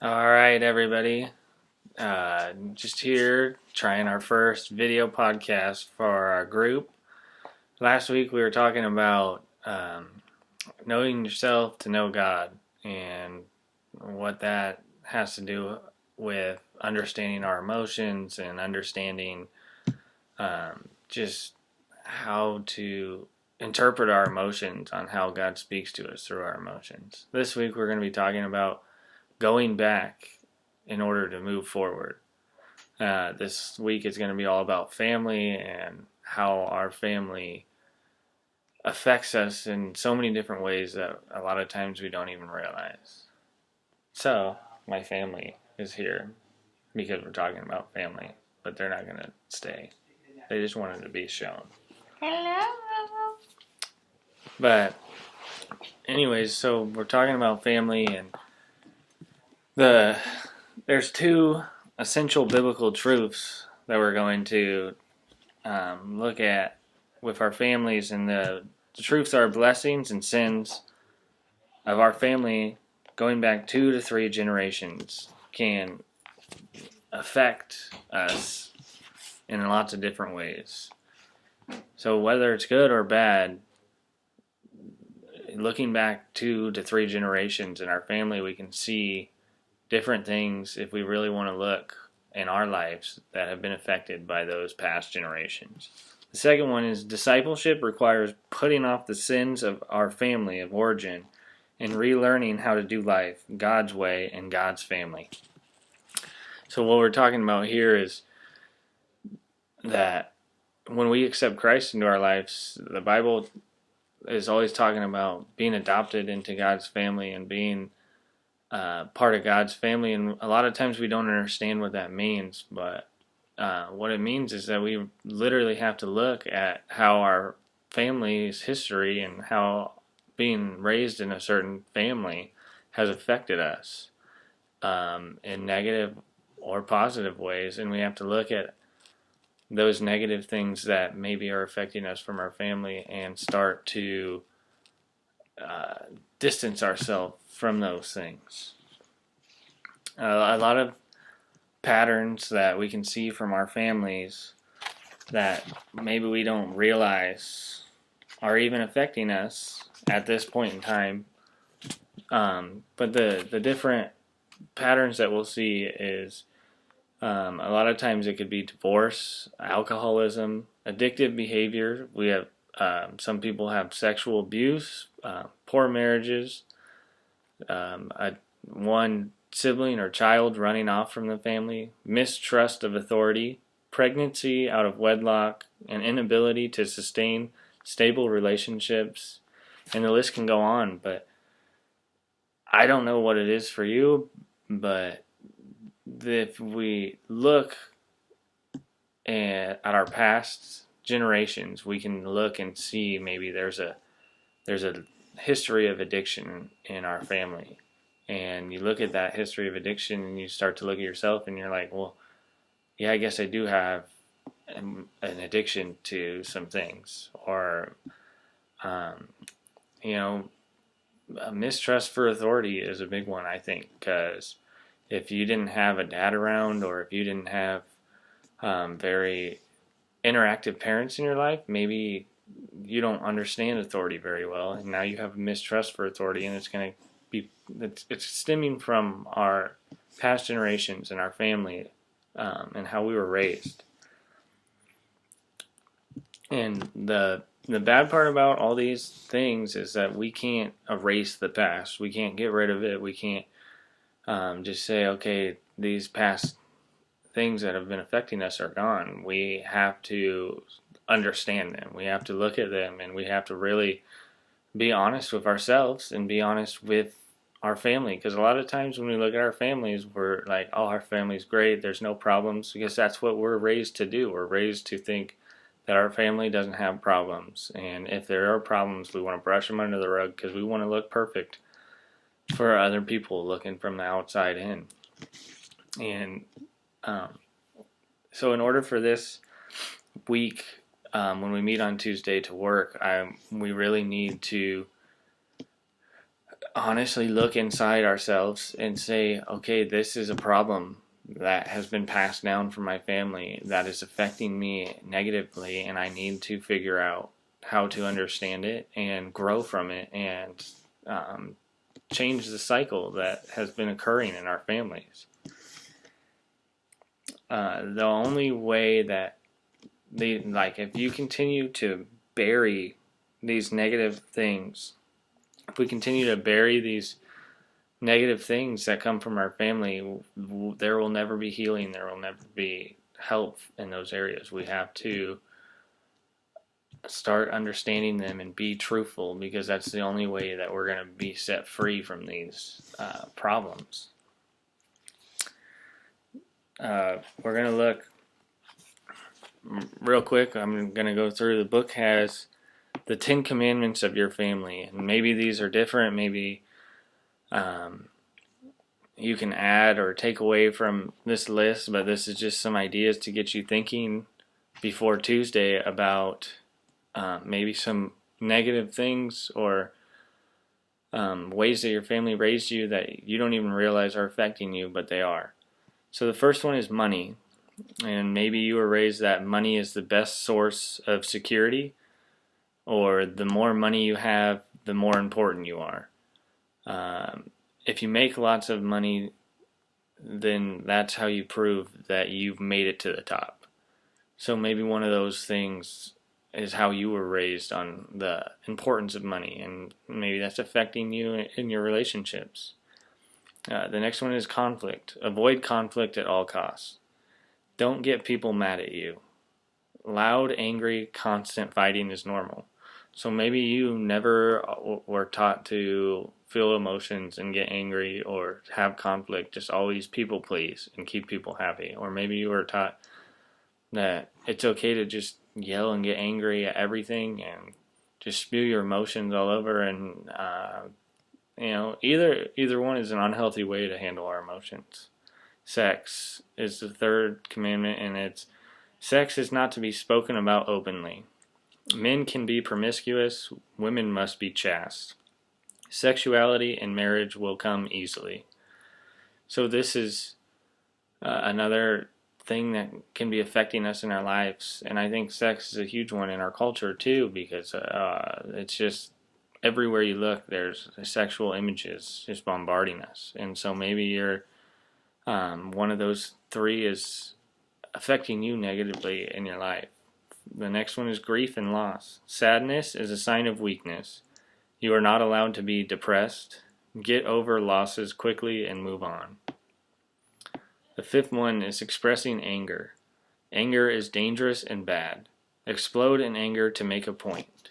All right, everybody. Just here trying our first video podcast for our group. Last week we were talking about knowing yourself to know God and what that has to do with understanding our emotions and understanding just how to interpret our emotions on how God speaks to us through our emotions. This week we're going to be talking about going back in order to move forward. This week is going to be all about family and how our family affects us in so many different ways that a lot of times we don't even realize. So, my family is here because we're talking about family, but they're not going to stay. They just wanted to be shown. Hello. But, anyways, so we're talking about family, and there's two essential biblical truths that we're going to look at with our families, and the truths are blessings and sins of our family going back 2 to 3 generations can affect us in lots of different ways. So whether it's good or bad, looking back 2 to 3 generations in our family, we can see different things if we really want to look in our lives that have been affected by those past generations. The second one is discipleship requires putting off the sins of our family of origin and relearning how to do life God's way and God's family. So what we're talking about here is that when we accept Christ into our lives, the Bible is always talking about being adopted into God's family and being part of God's family, and a lot of times we don't understand what that means, but what it means is that we literally have to look at how our family's history and how being raised in a certain family has affected us in negative or positive ways, and we have to look at those negative things that maybe are affecting us from our family and start to distance ourselves from those things. A lot of patterns that we can see from our families that maybe we don't realize are even affecting us at this point in time. But the different patterns that we'll see is a lot of times it could be divorce, alcoholism, addictive behavior. We have some people have sexual abuse, poor marriages, one sibling or child running off from the family, mistrust of authority, pregnancy out of wedlock, and inability to sustain stable relationships, and the list can go on. But I don't know what it is for you, but if we look at our past generations, we can look and see maybe there's a history of addiction in our family. And you look at that history of addiction and you start to look at yourself and you're like, well, yeah, I guess I do have an addiction to some things. Or, a mistrust for authority is a big one, I think, because if you didn't have a dad around, or if you didn't have very interactive parents in your life, maybe you don't understand authority very well, and now you have a mistrust for authority, and it's stemming from our past generations and our family and how we were raised. And the bad part about all these things is that we can't erase the past. We can't get rid of it. We can't just say, okay, these past things that have been affecting us are gone. We have to understand them. We have to look at them, and we have to really be honest with ourselves and be honest with our family. Because a lot of times when we look at our families, we're like, oh, our family's great, there's no problems, because that's what we're raised to do. We're raised to think that our family doesn't have problems, and if there are problems, we want to brush them under the rug because we want to look perfect for other people looking from the outside in. And so in order for this week, when we meet on Tuesday to work, we really need to honestly look inside ourselves and say, okay, this is a problem that has been passed down from my family that is affecting me negatively, and I need to figure out how to understand it and grow from it and change the cycle that has been occurring in our families. The only way that if you continue to bury these negative things, if we continue to bury these negative things that come from our family, there will never be healing. There will never be help in those areas. We have to start understanding them and be truthful, because that's the only way that we're going to be set free from these problems. We're going to look real quick. I'm going to go through. The book has the 10 commandments of your family, and maybe these are different. Maybe you can add or take away from this list, but this is just some ideas to get you thinking before Tuesday about maybe some negative things or ways that your family raised you that you don't even realize are affecting you, but they are. So the first one is money. And maybe you were raised that money is the best source of security, or the more money you have, the more important you are. If you make lots of money, then that's how you prove that you've made it to the top. So maybe one of those things is how you were raised on the importance of money, and maybe that's affecting you in your relationships. The next one is conflict. Avoid conflict at all costs. Don't get people mad at you. Loud, angry, constant fighting is normal. So maybe you never were taught to feel emotions and get angry or have conflict, just always people please and keep people happy. Or maybe you were taught that it's okay to just yell and get angry at everything and just spew your emotions all over, and either one is an unhealthy way to handle our emotions. Sex is the third commandment, and sex is not to be spoken about openly. Men can be promiscuous, women must be chaste. Sexuality and marriage will come easily. So this is another thing that can be affecting us in our lives, and I think sex is a huge one in our culture too, because it's just everywhere you look, there's sexual images just bombarding us, and so maybe you're one of those three is affecting you negatively in your life. The next one is grief and loss. Sadness is a sign of weakness. You are not allowed to be depressed. Get over losses quickly and move on. The fifth one is expressing anger. Anger is dangerous and bad. Explode in anger to make a point.